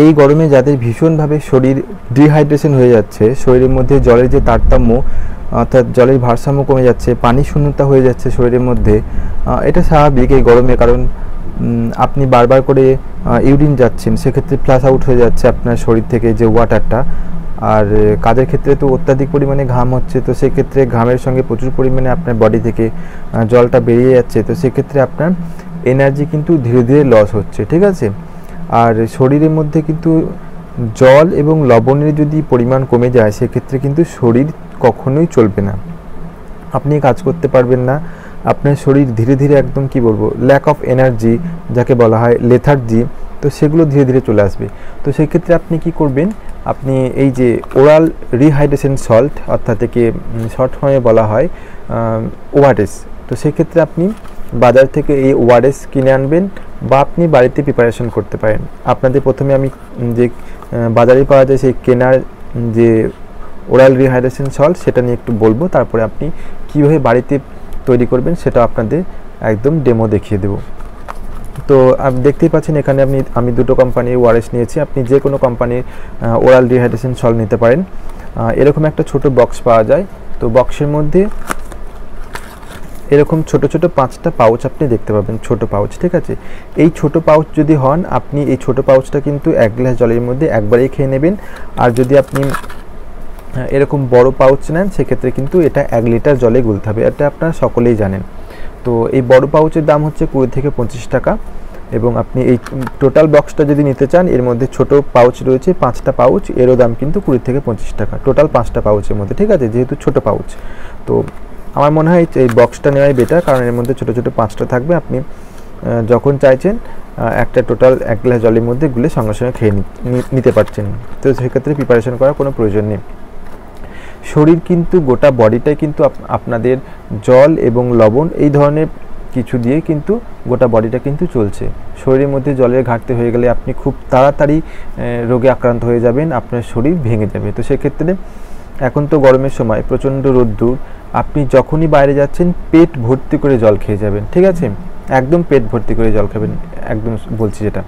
এই গরমে যাদের ভীষণভাবে শরীর ডিহাইড্রেশন হয়ে যাচ্ছে, শরীরের মধ্যে জলের যে তারতম্য অর্থাৎ জলের ভারসাম্য কমে যাচ্ছে, পানি শূন্যতা হয়ে যাচ্ছে শরীরের মধ্যে, এটা স্বাভাবিক এই গরমে। কারণ আপনি বারবার করে ইউরিন যাচ্ছেন, সেক্ষেত্রে ফ্লাশ আউট হয়ে যাচ্ছে আপনার শরীর থেকে যে ওয়াটারটা। আর কাজের ক্ষেত্রে তো অত্যাধিক পরিমাণে ঘাম হচ্ছে, তো সেক্ষেত্রে ঘামের সঙ্গে প্রচুর পরিমাণে আপনার বডি থেকে জলটা বেরিয়ে যাচ্ছে, তো সেক্ষেত্রে আপনার এনার্জি কিন্তু ধীরে ধীরে লস হচ্ছে, ঠিক আছে। আর শরীরের মধ্যে কিন্তু জল এবং লবণের যদি পরিমাণ কমে যায়, সেক্ষেত্রে কিন্তু শরীর কখনোই চলবে না, আপনি কাজ করতে পারবেন না। আপনার শরীর ধীরে ধীরে একদম কি বলবো, ল্যাক অফ এনার্জি যাকে বলা হয়, লেথার্জি, তো সেগুলো ধীরে ধীরে চলে আসবে। তো সেক্ষেত্রে আপনি কি করবেন, আপনি এই যে ওরাল রিহাইড্রেশন সল্ট, অর্থাৎ একে শর্ট ফর্মে বলা হয় ওআরএস, তো সেক্ষেত্রে আপনি বাজার থেকে এই ওআরএস কিনে আনবেন বা আপনি বাড়িতে প্রিপারেশন করতে পারেন। আপনাদের প্রথমে আমি যে বাজারে পাওয়া যায় সেই কেনার যে ওরাল রিহাইড্রেশন সল্ট সেটা নিয়ে একটু বলবো, তারপরে আপনি কীভাবে বাড়িতে তৈরি করবেন সেটা আপনাদের একদম ডেমো দেখিয়ে দেব। তো আপনি দেখতেই পাচ্ছেন এখানে আমি দুটো কোম্পানির ওআরএস নিয়েছি, আপনি যে কোনো কোম্পানির ওরাল রিহাইড্রেশন সল্ট নিতে পারেন। এরকম একটা ছোট বক্স পাওয়া যায়, তো বক্সের মধ্যে এরকম ছোট ছোট 5টা পাউচ আপনি দেখতে পাবেন, ছোট পাউচ, ঠিক আছে। এই ছোট পাউচ যদি হন, আপনি এই ছোট পাউচটা কিন্তু 1 গ্লাস জলের মধ্যে একবারেই খেয়ে নেবেন। আর যদি আপনি এরকম বড় পাউচ নেন, সেক্ষেত্রে কিন্তু এটা 1 লিটার জলে গুলতে হবে, এটা আপনারা সকলেই জানেন। তো এই বড় পাউচের দাম হচ্ছে 20 থেকে 25 টাকা, এবং আপনি এই টোটাল বক্সটা যদি নিতে চান, এর মধ্যে ছোট পাউচ রয়েছে 5টা পাউচ, এরও দাম কিন্তু 20 থেকে 25 টাকা, টোটাল 5টা পাউচের মধ্যে, ঠিক আছে, যেহেতু ছোট পাউচ। তো আমার মনে হয় এই বক্সটা নেওয়াই বেটার, কারণ এর মধ্যে ছোটো ছোটো 5টা থাকবে, আপনি যখন চাইছেন একটা টোটাল 1 গ্লাস জলের মধ্যে গুলে সঙ্গে সঙ্গে খেয়ে নিতে পারছেন। তো সেক্ষেত্রে প্রিপারেশন করার কোনো প্রয়োজন নেই। শরীর কিন্তু গোটা বডিটাই কিন্তু আপনাদের জল এবং লবণ এই ধরনের কিছু দিয়ে কিন্তু গোটা বডিটা কিন্তু চলছে। শরীরের মধ্যে জলের ঘাটতি হয়ে গেলে আপনি খুব তাড়াতাড়ি রোগে আক্রান্ত হয়ে যাবেন, আপনার শরীর ভেঙে যাবে। তো সেক্ষেত্রে এখন তো গরমের সময়, প্রচণ্ড রোদ্দুর, আপনি যখনই বাইরে যাচ্ছেন পেট ভর্তি করে জল খেয়ে যাবেন, ঠিক আছে, একদম পেট ভর্তি করে জল খাবেন, একদম বলছি যেটা।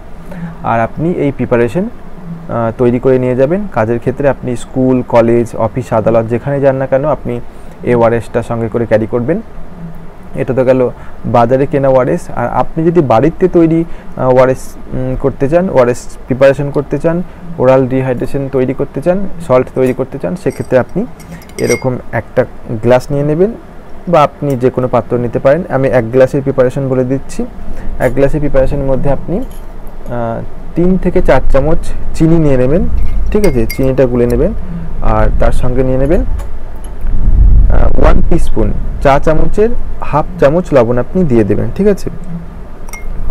আর আপনি এই প্রিপারেশন তৈরি করে নিয়ে যাবেন কাজের ক্ষেত্রে, আপনি স্কুল, কলেজ, অফিস, আদালত যেখানে যান না কেন, আপনি এই ওআরএসটা সঙ্গে করে ক্যারি করবেন। এটা তো গেল বাজারে কেনা ওআরএস। আর আপনি যদি বাড়িতে তৈরি ওআরএস করতে চান, ওআরএস প্রিপারেশন করতে চান, ওরাল রিহাইড্রেশন তৈরি করতে চান, সল্ট তৈরি করতে চান, সেক্ষেত্রে আপনি এরকম একটা গ্লাস নিয়ে নেবেন, বা আপনি যে কোনো পাত্র নিতে পারেন। আমি 1 গ্লাসের প্রিপারেশন বলে দিচ্ছি। 1 গ্লাসের প্রিপারেশনের মধ্যে আপনি 3 থেকে 4 চামচ চিনি নিয়ে নেবেন, ঠিক আছে, চিনিটা গুলে নেবেন। আর তার সঙ্গে নিয়ে নেবেন 1 টিস্পুন, চা চামচের হাফ চামচ লবণ আপনি দিয়ে দেবেন, ঠিক আছে,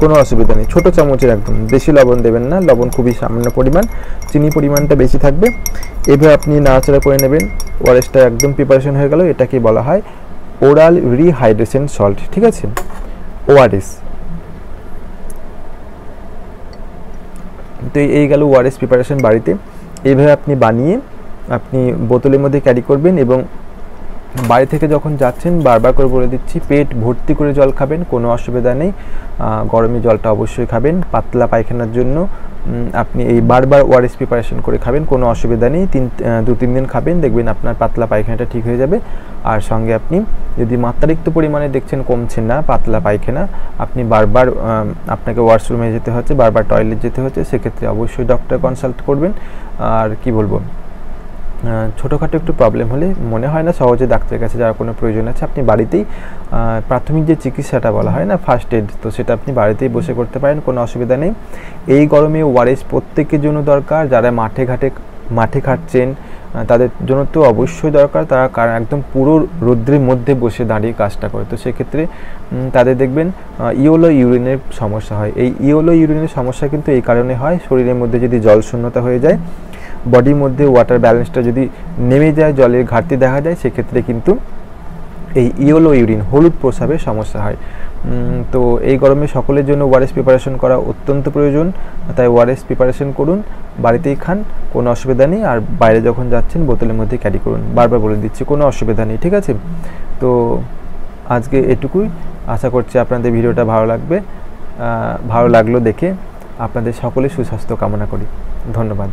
কোনো অসুবিধা নেই। ছোটো চামচের একদম, বেশি লবণ দেবেন না, লবণ খুবই সামান্য পরিমাণ, চিনি পরিমাণটা বেশি থাকবে। এভাবে আপনি নাড়াচাড়া করে নেবেন। ওআরএসটা একদম প্রিপারেশন হয়ে গেল। এটাকে বলা হয় ওরাল রিহাইড্রেশন সল্ট, ঠিক আছে, ওআরএস। তো এই গেল ওআরএস প্রিপারেশন বাড়িতে। এইভাবে আপনি বানিয়ে আপনি বোতলের মধ্যে ক্যারি করবেন, এবং বাড়ি থেকে যখন যাচ্ছেন, বারবার করে বলে দিচ্ছি, পেট ভর্তি করে জল খাবেন, কোনো অসুবিধা নেই। গরমে জলটা অবশ্যই খাবেন। পাতলা পায়খানার জন্য আপনি এই বারবার ওআরএস প্রিপারেশন করে খাবেন, কোনো অসুবিধা নেই। 2-3 দিন খাবেন, দেখবেন আপনার পাতলা পায়খানাটা ঠিক হয়ে যাবে। আর সঙ্গে আপনি যদি মাত্রাতিরিক্ত পরিমাণে দেখছেন কমছে না পাতলা পায়খানা, আপনি বারবার আপনাকে ওয়াশরুমে যেতে হচ্ছে, বারবার টয়লেট যেতে হচ্ছে, সেক্ষেত্রে অবশ্যই ডক্টর কনসাল্ট করবেন। আর কি বলবো, ছোটোখাটো একটু প্রবলেম হলে মনে হয় না সহজে ডাক্তারের কাছে যাওয়ার কোনো প্রয়োজন আছে, আপনি বাড়িতেই প্রাথমিক যে চিকিৎসাটা বলা হয় না, ফার্স্ট এড, তো সেটা আপনি বাড়িতেই বসে করতে পারেন, কোনো অসুবিধা নেই। এই গরমে ওআরএস প্রত্যেকের জন্য দরকার। যারা মাঠে খাটছেন তাদের জন্য তো অবশ্যই দরকার, তারা একদম পুরো রৌদ্রের মধ্যে বসে দাঁড়িয়ে কাজটা করে। তো সেক্ষেত্রে তাদের দেখবেন ইয়েলো ইউরিনের সমস্যা হয়। এই ইয়েলো ইউরিনের সমস্যা কিন্তু এই কারণে হয়, শরীরের মধ্যে যদি জল শূন্যতা হয়ে যায়, বডির মধ্যে ওয়াটার ব্যালেন্সটা যদি নেমে যায়, জলের ঘাটতি দেখা যায়, সেক্ষেত্রে কিন্তু এই ইয়েলো ইউরিন, হলুদ প্রস্রাবের সমস্যা হয়। তো এই গরমে সকলের জন্য ওআরএস প্রিপারেশন করা অত্যন্ত প্রয়োজন। তাই ওআরএস প্রিপারেশন করুন, বাড়িতেই খান, কোনো অসুবিধা নেই। আর বাইরে যখন যাচ্ছেন বোতলের মধ্যে ক্যারি করুন, বারবার বলে দিচ্ছি, কোনো অসুবিধা নেই, ঠিক আছে। তো আজকে এটুকুই, আশা করছি আপনাদের ভিডিওটা ভালো লাগলো দেখে। আপনাদের সকলের সুস্বাস্থ্য কামনা করি। ধন্যবাদ।